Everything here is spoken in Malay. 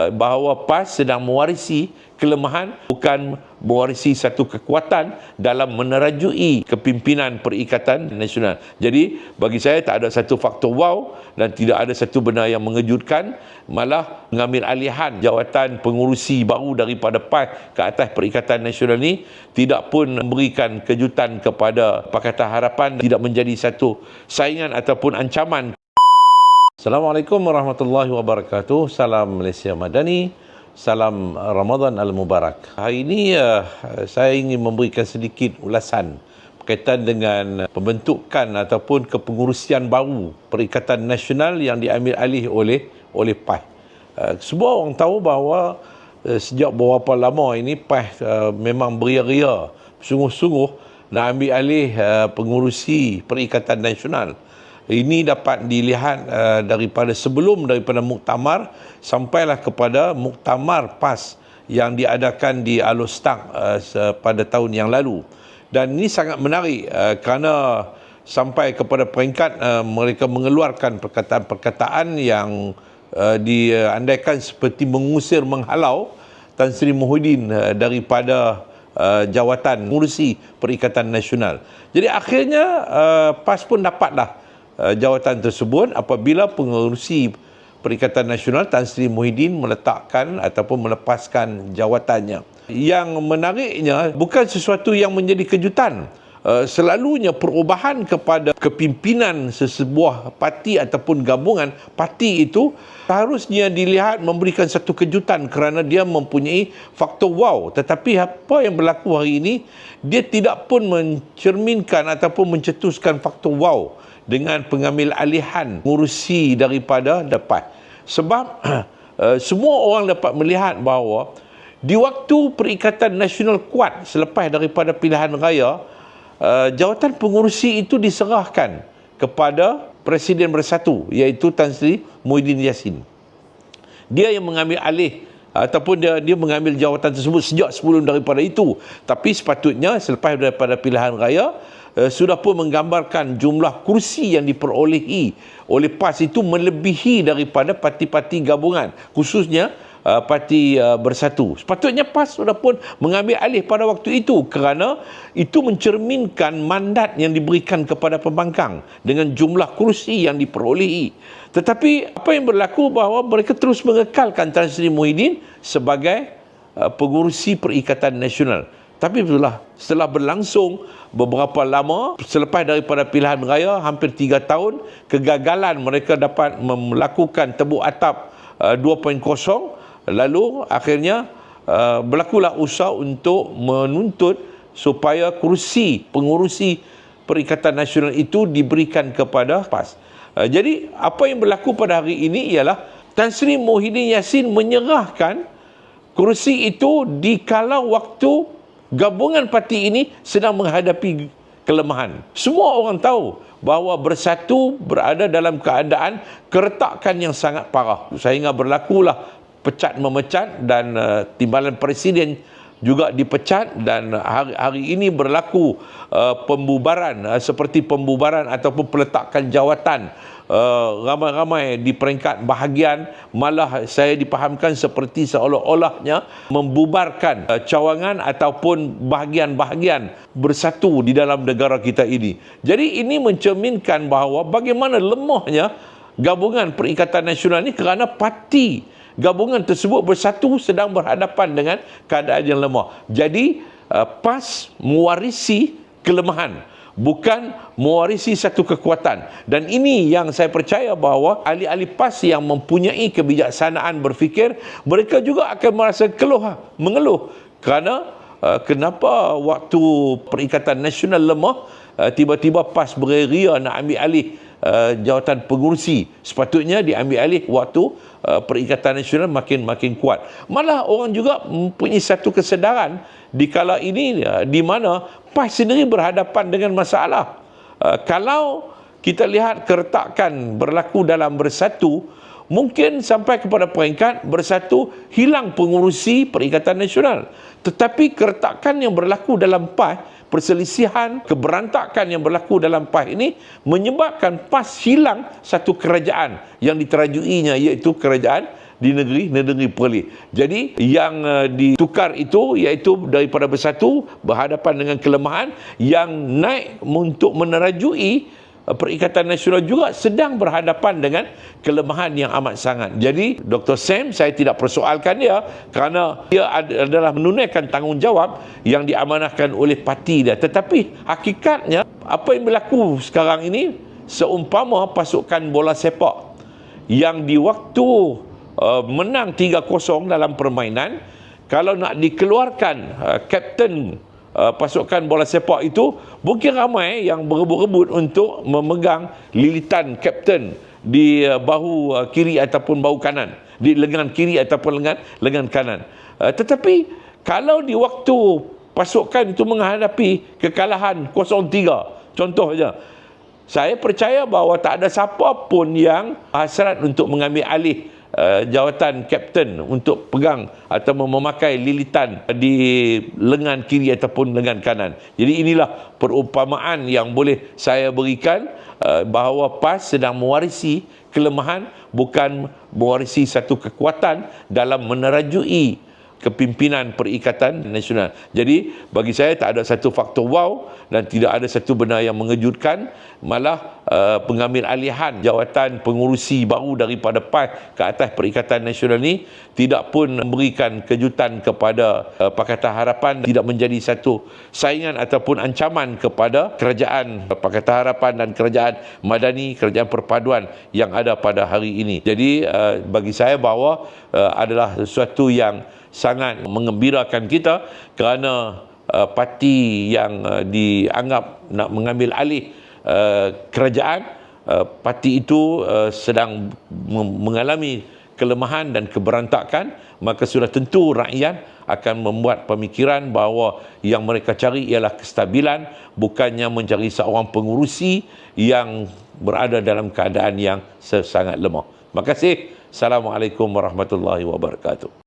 bahawa PAS sedang mewarisi kelemahan, bukan mewarisi satu kekuatan dalam menerajui kepimpinan Perikatan Nasional. Jadi bagi saya tak ada satu faktor wow dan tidak ada satu benda yang mengejutkan, malah mengambil alihan jawatan pengurusi baru daripada PAS ke atas Perikatan Nasional ni tidak pun memberikan kejutan kepada Pakatan Harapan, tidak menjadi satu saingan ataupun ancaman. Assalamualaikum warahmatullahi wabarakatuh. Salam Malaysia Madani. Salam Ramadan Al-Mubarak. Hari ini saya ingin memberikan sedikit ulasan berkaitan dengan pembentukan ataupun kepengurusian baru Perikatan Nasional yang diambil alih oleh PAS. Semua orang tahu bahawa sejak beberapa lama ini PAS memang beria-ria sungguh-sungguh nak ambil alih pengurusi Perikatan Nasional. Ini dapat dilihat daripada muktamar sampailah kepada muktamar PAS yang diadakan di Alostak pada tahun yang lalu. Dan ini sangat menarik kerana sampai kepada peringkat mereka mengeluarkan perkataan-perkataan yang diandaikan seperti menghalau Tan Sri Muhyiddin daripada jawatan pengurusi Perikatan Nasional. Jadi akhirnya PAS pun dapatlah jawatan tersebut apabila pengurusi Perikatan Nasional Tan Sri Muhyiddin meletakkan ataupun melepaskan jawatannya. Yang menariknya bukan sesuatu yang menjadi kejutan. Selalunya perubahan kepada kepimpinan sesebuah parti ataupun gabungan parti itu harusnya dilihat memberikan satu kejutan kerana dia mempunyai faktor wow. Tetapi apa yang berlaku hari ini, dia tidak pun mencerminkan ataupun mencetuskan faktor wow dengan pengambil alihan ngurusi daripada PAS. Sebab semua orang dapat melihat bahawa di waktu Perikatan Nasional kuat selepas daripada pilihan raya, jawatan pengurusi itu diserahkan kepada Presiden Bersatu, iaitu Tan Sri Muhyiddin Yassin. Dia yang mengambil alih ataupun dia mengambil jawatan tersebut sejak sebelum daripada itu. Tapi sepatutnya selepas daripada pilihan raya, sudah pun menggambarkan jumlah kursi yang diperolehi oleh PAS itu melebihi daripada parti-parti gabungan, khususnya Parti Bersatu. Sepatutnya PAS sudah pun mengambil alih pada waktu itu kerana itu mencerminkan mandat yang diberikan kepada pembangkang dengan jumlah kursi yang diperolehi. Tetapi apa yang berlaku bahawa mereka terus mengekalkan Tan Sri Muhyiddin sebagai pengurusi Perikatan Nasional. Tapi setelah berlangsung beberapa lama, selepas daripada pilihan raya, hampir 3 tahun, kegagalan mereka dapat melakukan tebuk atap 2.0, lalu akhirnya berlakulah usaha untuk menuntut supaya kursi pengurusi Perikatan Nasional itu diberikan kepada PAS. Jadi apa yang berlaku pada hari ini ialah Tan Sri Muhyiddin Yassin menyerahkan kursi itu di kala waktu gabungan parti ini sedang menghadapi kelemahan. Semua orang tahu bahawa Bersatu berada dalam keadaan keretakan yang sangat parah, sehingga berlakulah pecat memecat dan timbalan presiden juga dipecat, dan hari ini berlaku pembubaran seperti pembubaran ataupun peletakan jawatan ramai-ramai di peringkat bahagian. Malah saya dipahamkan seperti seolah-olahnya membubarkan cawangan ataupun bahagian-bahagian Bersatu di dalam negara kita ini. Jadi ini mencerminkan bahawa bagaimana lemahnya gabungan Perikatan Nasional ini kerana parti gabungan tersebut Bersatu sedang berhadapan dengan keadaan yang lemah. Jadi PAS mewarisi kelemahan, bukan mewarisi satu kekuatan. Dan ini yang saya percaya bahawa ahli-ahli PAS yang mempunyai kebijaksanaan berfikir, mereka juga akan merasa mengeluh kerana kenapa waktu Perikatan Nasional lemah, tiba-tiba PAS beria-ria nak ambil alih jawatan pengurusi. Sepatutnya diambil alih waktu Perikatan Nasional makin kuat. Malah orang juga mempunyai satu kesedaran di kala ini di mana PAS sendiri berhadapan dengan masalah. Kalau kita lihat keretakan berlaku dalam Bersatu, mungkin sampai kepada peringkat Bersatu hilang pengurusi Perikatan Nasional. Tetapi keretakan yang berlaku dalam PAS, perselisihan, keberantakan yang berlaku dalam PAS ini menyebabkan PAS hilang satu kerajaan yang diterajuinya, iaitu kerajaan di negeri Perlis. Jadi yang ditukar itu iaitu daripada bersatu berhadapan dengan kelemahan, yang naik untuk menerajui Perikatan Nasional juga sedang berhadapan dengan kelemahan yang amat sangat. Jadi Dr. Sam, saya tidak persoalkan dia kerana dia adalah menunaikan tanggungjawab yang diamanahkan oleh parti dia. Tetapi hakikatnya apa yang berlaku sekarang ini seumpama pasukan bola sepak yang di waktu menang 3-0 dalam permainan, kalau nak dikeluarkan kapten pasukan bola sepak itu, mungkin ramai yang berebut-rebut untuk memegang lilitan kapten di bahu kiri ataupun bahu kanan, di lengan kiri ataupun lengan kanan. Tetapi kalau di waktu pasukan itu menghadapi kekalahan 0-3, contoh saja, saya percaya bahawa tak ada siapa pun yang hasrat untuk mengambil alih jawatan kapten untuk pegang atau memakai lilitan di lengan kiri ataupun lengan kanan. Jadi inilah perumpamaan yang boleh saya berikan bahawa PAS sedang mewarisi kelemahan, bukan mewarisi satu kekuatan dalam menerajui kepimpinan Perikatan Nasional. Jadi bagi saya tak ada satu faktor wow dan tidak ada satu benda yang mengejutkan. Malah pengambil alihan jawatan pengurusi baru daripada PAS ke atas Perikatan Nasional ni tidak pun memberikan kejutan kepada Pakatan Harapan, tidak menjadi satu saingan ataupun ancaman kepada kerajaan Pakatan Harapan dan kerajaan Madani, kerajaan perpaduan yang ada pada hari ini. Jadi bagi saya bahawa adalah sesuatu yang sangat mengembirakan kita kerana parti yang dianggap nak mengambil alih kerajaan, parti itu sedang mengalami kelemahan dan keberantakan, maka sudah tentu rakyat akan membuat pemikiran bahawa yang mereka cari ialah kestabilan, bukannya mencari seorang pengurusi yang berada dalam keadaan yang sangat lemah. Terima kasih. Assalamualaikum warahmatullahi wabarakatuh.